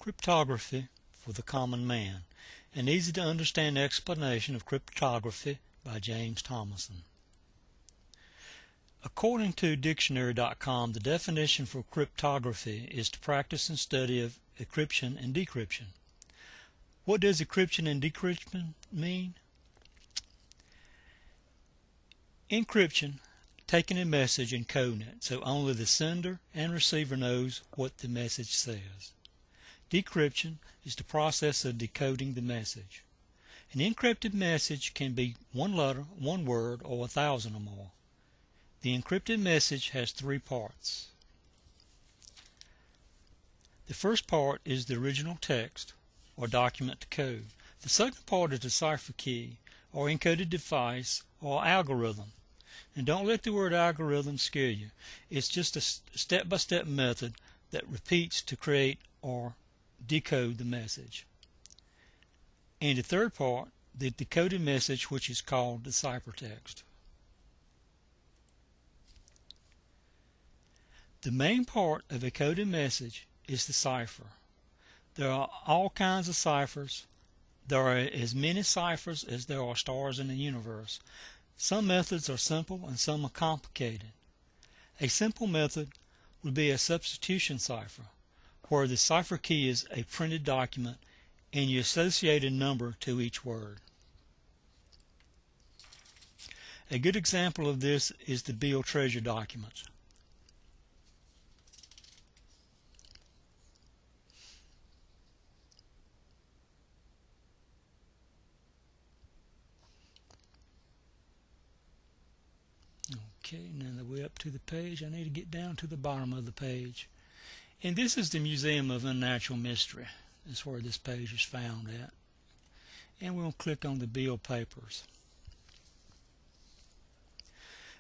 Cryptography for the Common Man, an easy-to-understand explanation of cryptography by James Thomasson. According to dictionary.com, the definition for cryptography is to practice and study of encryption and decryption. What does encryption and decryption mean? Encryption, taking a message and coding it so only the sender and receiver knows what the message says. Decryption is the process of decoding the message. An encrypted message can be one letter, one word, or 1,000 or more. The encrypted message has three parts. The first part is the original text or document to code. The second part is the cipher key or encoded device or algorithm. And don't let the word algorithm scare you. It's just a step-by-step method that repeats to create or decode the message. And the third part, the decoded message, which is called the ciphertext. The main part of a coded message is the cipher. There are all kinds of ciphers. There are as many ciphers as there are stars in the universe. Some methods are simple and some are complicated. A simple method would be a substitution cipher, where the cipher key is a printed document and you associate a number to each word. A good example of this is the bill treasure documents. Okay, now that we're up to the page, I need to get down to the bottom of the page. And this is the Museum of Unnatural Mystery. That's where this page is found at. And we'll click on the bill papers.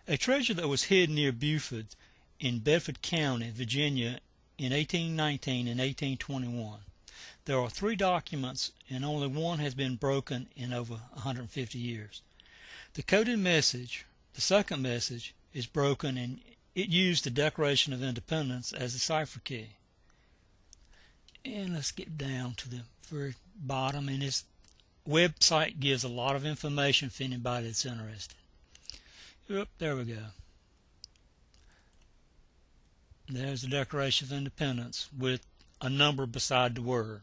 A treasure that was hidden near Beaufort in Bedford County, Virginia in 1819 and 1821. There are three documents and only one has been broken in over 150 years. The coded message, the second message, is broken and it used the Declaration of Independence as a cipher key. And let's get down to the very bottom, and this website gives a lot of information for anybody that's interested. Yep, there we go. There's the Declaration of Independence with a number beside the word.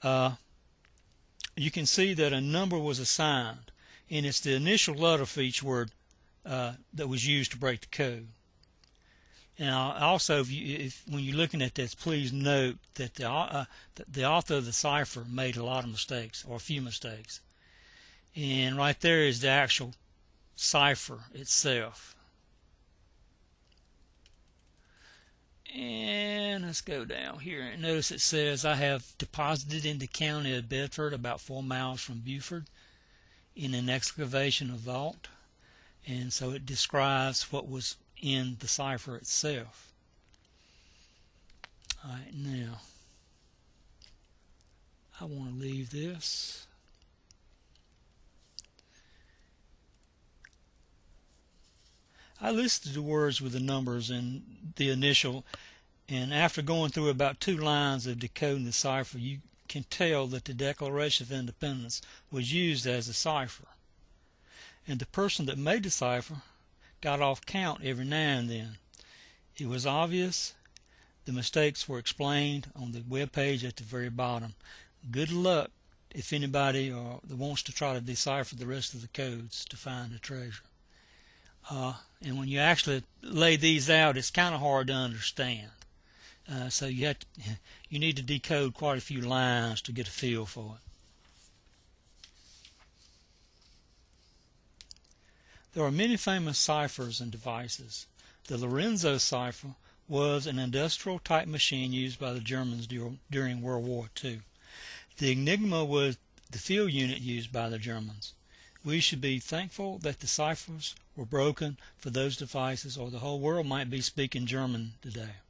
You can see that a number was assigned, and it's the initial letter for each word that was used to break the code. And also, when you're looking at this, please note that the author of the cipher made a lot of mistakes, or a few mistakes. And right there is the actual cipher itself. And let's go down here and notice it says, I have deposited in the county of Bedford, about 4 miles from Beaufort, in an excavation of vault. And so it describes what was in the cipher itself. Alright, now I want to leave this. I listed the words with the numbers and the initial, and after going through about 2 lines of decoding the cipher, you can tell that the Declaration of Independence was used as a cipher. And the person that made the cipher got off count every now and then. It was obvious. The mistakes were explained on the web page at the very bottom. Good luck if anybody that wants to try to decipher the rest of the codes to find the treasure. And when you actually lay these out, it's kind of hard to understand. So you need to decode quite a few lines to get a feel for it. There are many famous ciphers and devices. The Lorenzo cipher was an industrial-type machine used by the Germans during World War II. The Enigma was the field unit used by the Germans. We should be thankful that the ciphers were broken for those devices, or the whole world might be speaking German today.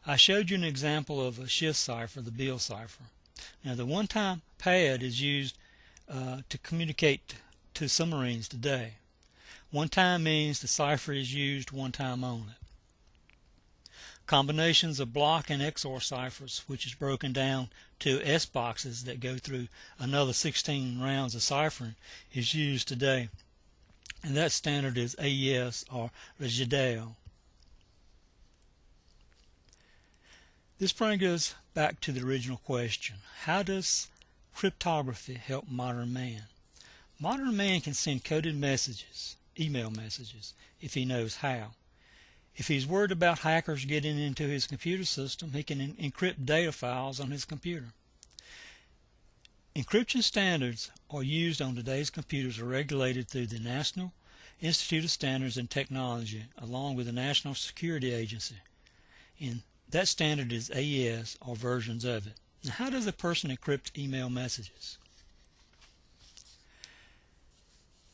I showed you an example of a Schiff cipher, the Bill cipher. Now, the one-time pad is used to communicate to submarines today. One time means the cipher is used one time only. combinations of block and XOR ciphers, which is broken down to S boxes that go through another 16 rounds of ciphering, is used today. And that standard is AES or Regideal. This brings us back to the original question. How does cryptography help modern man? Modern man can send coded messages, email messages, if he knows how. If he's worried about hackers getting into his computer system, he can encrypt data files on his computer. Encryption standards are used on today's computers are regulated through the National Institute of Standards and Technology along with the National Security Agency. And that standard is AES or versions of it. Now, how does a person encrypt email messages?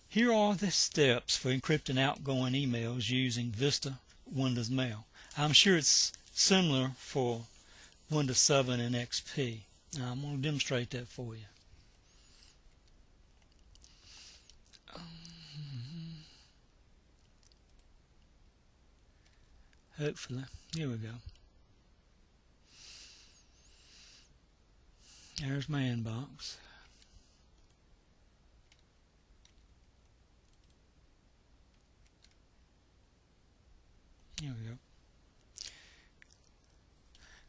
Here are the steps for encrypting outgoing emails using Vista Windows Mail. I'm sure it's similar for Windows 7 and XP. Now I'm going to demonstrate that for you. Hopefully. Here we go. There's my inbox. Here we go.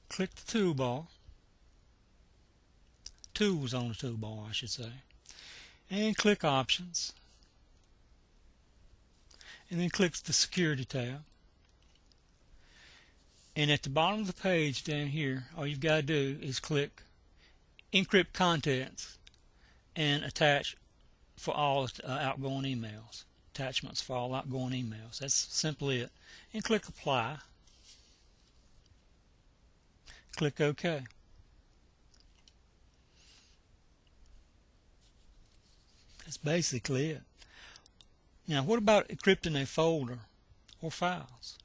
Click the toolbar. Tools on the toolbar, I should say. And click Options. And then click the Security tab. And at the bottom of the page down here, all you've got to do is click Encrypt Contents and attach for all outgoing emails. Attachments for all outgoing emails. That's simply it. And click Apply. Click OK. That's basically it. Now, what about encrypting a folder or files?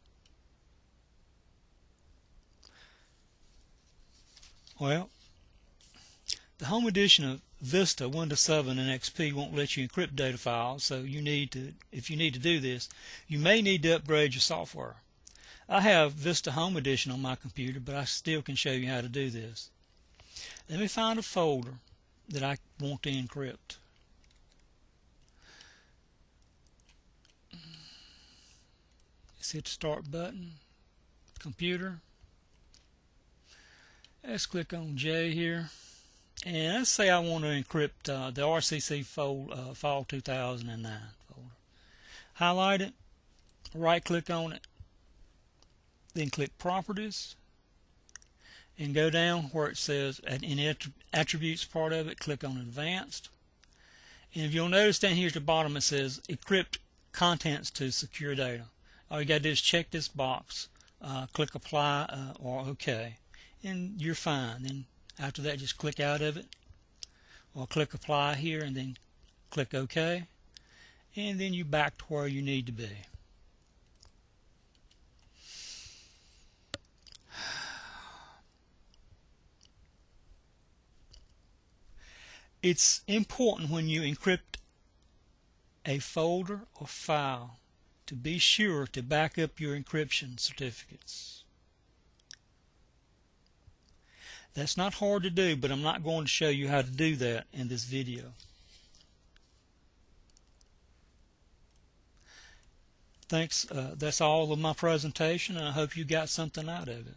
Well, the home edition of Vista, Windows 7, and XP won't let you encrypt data files, so if you need to do this, you may need to upgrade your software. I have Vista Home Edition on my computer, but I still can show you how to do this. Let me find a folder that I want to encrypt. Let's hit the Start button. Computer. Let's click on J here. And let's say I want to encrypt the RCC Fall 2009 folder. Highlight it, right click on it, then click Properties, and go down where it says in the Attributes part of it, click on Advanced. And if you'll notice down here at the bottom it says Encrypt Contents to Secure Data. All you got to do is check this box, click Apply or OK, and you're fine. Then after that, just click out of it, or click Apply here, and then click OK, and then you're back to where you need to be. It's important when you encrypt a folder or file to be sure to back up your encryption certificates. That's not hard to do, but I'm not going to show you how to do that in this video. Thanks. That's all of my presentation, and I hope you got something out of it.